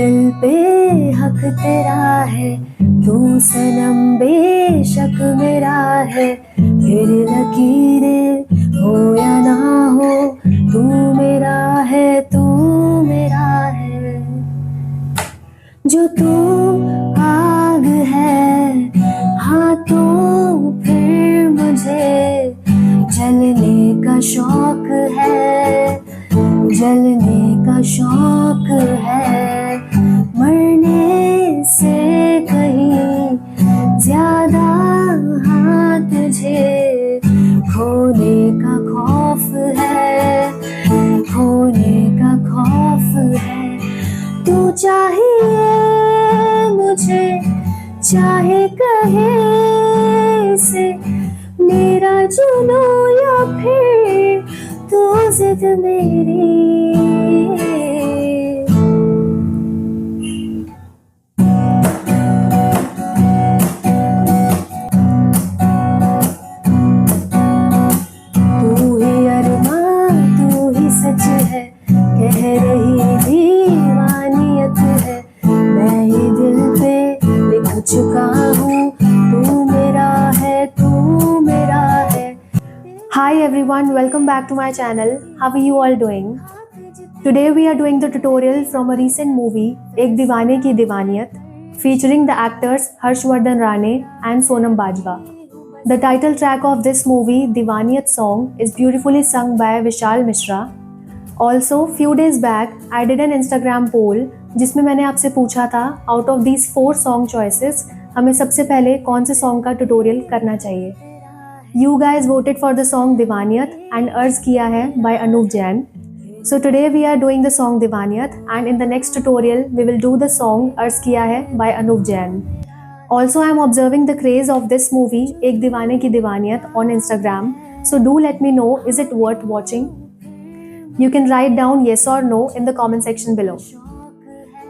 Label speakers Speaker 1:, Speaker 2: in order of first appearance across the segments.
Speaker 1: दिल पे हक तेरा है, तू सनम बेशक मेरा है। फिर लकीरें हो या ना हो, तू मेरा है, तू मेरा है। जो तू आग है, हाँ तो फिर मुझे जलने का शौक है, जलने का शौक है। मरने से कहीं ज्यादा हाँ तुझे खोने का खौफ है, खोने का खौफ है। तू चाहिए मुझे, चाहे कहे से मेरा जुनू या फिर तू जिद मेरी। तू ही अरमां, तू ही सच है, कह रही दीवानियत है। मैं ही दिल पे लिख चुका हूँ, तू मेरा है, तू मेरा है। Hi everyone, welcome back to my channel. How are you all doing? Today we are doing the tutorial from a recent movie, Ek Deewane Ki Diwaniyat, featuring the actors Harshvardhan Rane and Sonam Bajwa. The title track of this movie, Diwaniyat song, is beautifully sung by Vishal Mishra. Also, few days back, I did an Instagram poll जिसमें मैंने आपसे पूछा था out of these 4 song choices हमें सबसे पहले कौन से song का tutorial करना चाहिए. You guys voted for the song Diwaniyat and अर्ज किया है by Anuv Jain. So today we are doing the song Diwaniyat and in the next tutorial we will do the song अर्ज किया है by Anuv Jain. Also I am observing the craze of this movie Ek Deewane Ki Diwaniyat on Instagram. So do let me know, is it worth watching? You can write down yes or no in the comment section below.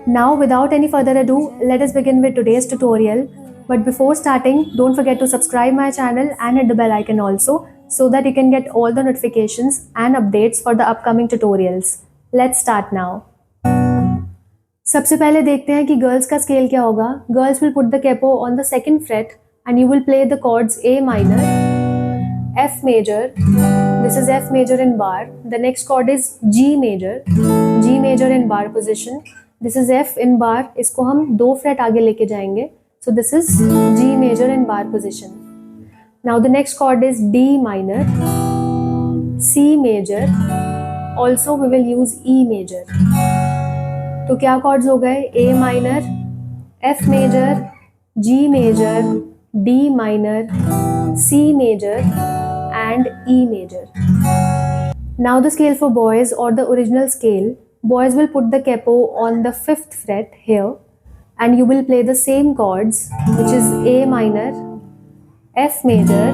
Speaker 1: Now without any further ado, let us begin with today's tutorial. But before starting, don't forget to subscribe my channel and hit the bell icon also so that you can get all the notifications and updates for the upcoming tutorials. Let's start now. सबसे पहले देखते हैं कि girls का scale क्या होगा. Girls will put the capo on the 2nd fret and you will play the chords A minor, F major. This is F major in bar. The next chord is G major, G major in bar position. This is F in bar. इसको हम 2 fret आगे लेके जाएंगे. So this is G major in bar position. Now the next chord is D minor, C major. Also we will use E major. तो क्या chords हो गए? A minor, F major, G major, D minor, C major and E major. Now the scale for boys or the original scale. Boys will put the capo on the 5th fret here. And you will play the same chords, which is A minor, F major,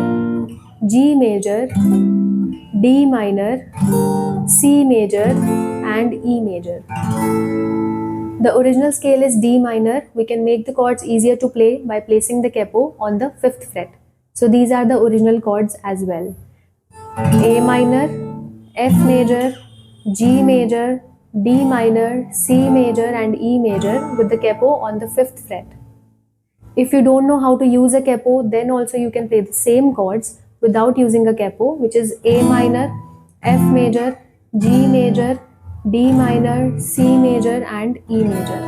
Speaker 1: G major, D minor, C major and E major. The original scale is D minor. We can make the chords easier to play by placing the capo on the 5th fret. So these are the original chords as well. A minor, F major, G major, D minor, C major and E major with the capo on the 5th fret. If you don't know how to use a capo, then also you can play the same chords without using a capo, which is A minor, F major, G major, D minor, C major and E major.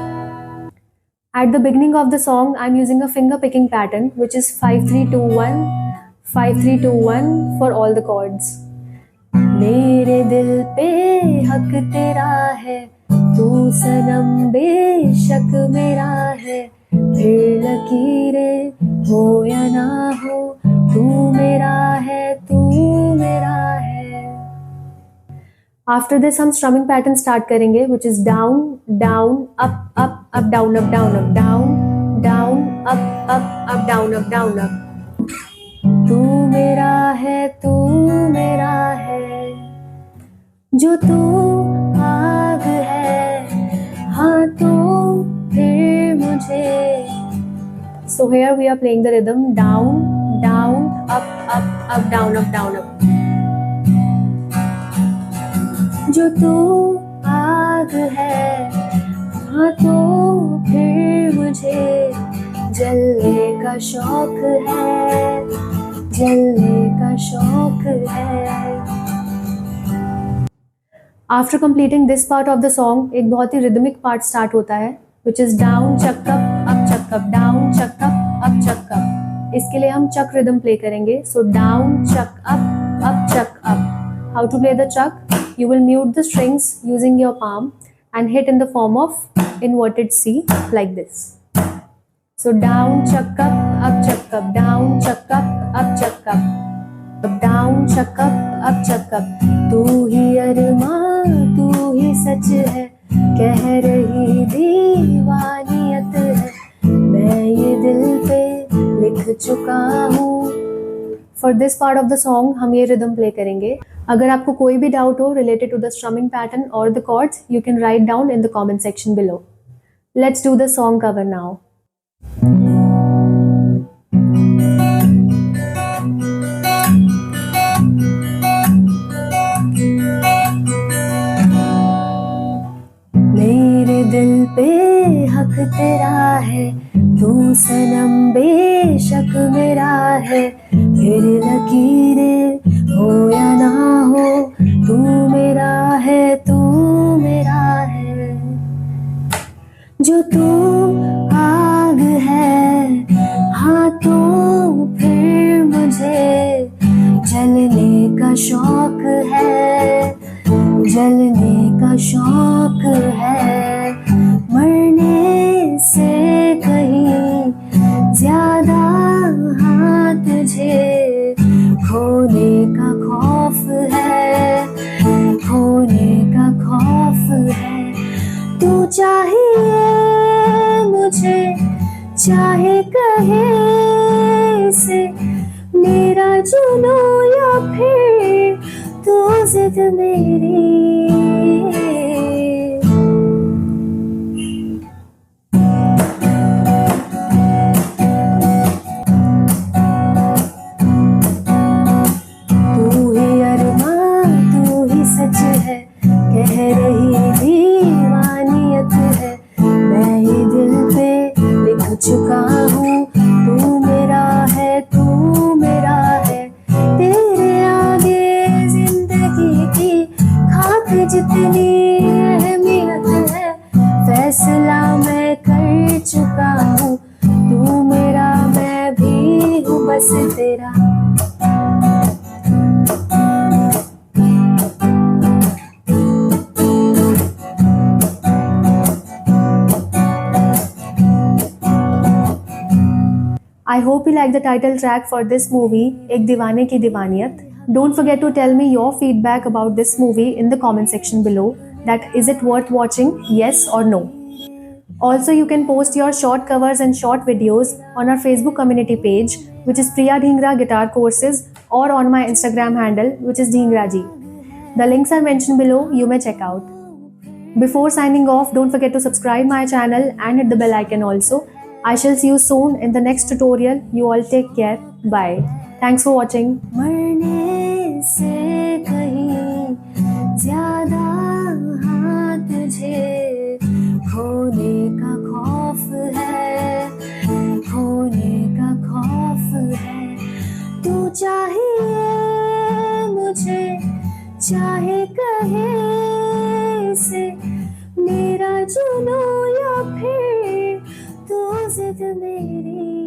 Speaker 1: At the beginning of the song, I'm using a finger picking pattern, which is 5-3-2-1, 5-3-2-1 for all the chords. मेरे दिल पे हक तेरा है, तू सनम बेशक मेरा है। फिर लकीरें हो या ना हो, तू मेरा है, तू मेरा है। After this हम strumming pattern start करेंगे, which is down, down, up, up, up, down, up, down, up, down, down, up, up, up, down, up, down, up. तू मेरा है, तू मेरा है। जो तू आग है, हाँ तो फिर मुझे। So here we are playing the rhythm down, down, up, up, up, down, up, down, up. जो तू आग है, हाँ तो का शौक है, जलने का शौक है। After completing this part of the song, एक बहुत ही rhythmic part start होता है, which is down chuck up, down chuck up chuck up। इसके लिए हम chuck rhythm play करेंगे। So down chuck up, How to play the chuck? You will mute the strings using your palm and hit in the form of inverted C like this. So down chuck up, down chuck up chuck up, down chuck up। तू ही अरमां, तू ही सच है, कह रही दीवानियत है, मैं ये दिल पे लिख चुका हूँ। For this part of the song हम ये रिदम प्ले करेंगे। अगर आपको कोई भी डाउट हो related to the strumming pattern और the chords, you can write down in the comment section below. Let's do the song cover now. मेरे दिल पे हक तेरा है, तू सनम बेशक मेरा है, फिर लकीरें हो या ना हो, तू मेरा है, तू मेरा है। जो तू आग है, हाँ तो फिर मुझे जलने का शौक है, जलने का शौक है। मरने से कहीं ज्यादा हाँ तुझे खोने का खौफ है, खोने का खौफ है। तू चाहिए मुझे, चाहे कहे से मेरा जुनू या फिर तू जिद मेरी। तू ही अरमां, तू ही सच है, कह रही दीवानियत है, मैं ये दिल पे लिख चुका हूँ। तू मेरा है, तू मेरा है, तेरे आगे जिंदगी की खातिर जितनी अहमियत है, फैसला मैं कर चुका हूँ। तू मेरा, मैं भी हूँ बस तेरा। I hope you like the title track for this movie, Ek Deewane Ki Diwaniyat. Don't forget to tell me your feedback about this movie in the comment section below. That is it worth watching, yes or no? Also, you can post your short covers and short videos on our Facebook community page, which is Priya Dhingra Guitar Courses, or on my Instagram handle, which is Dhingraji. The links are mentioned below, you may check out. Before signing off, don't forget to subscribe my channel and hit the bell icon also. I shall see you soon in the next tutorial. You all take care. Bye. Thanks for watching. मरने से कहीं ज़्यादा हाँ तुझे खोने का खौफ है, खोने का खौफ है। तू चाहिए मुझे, चाहे कहे से मेरा जुनू या फिर तू जिद मेरी।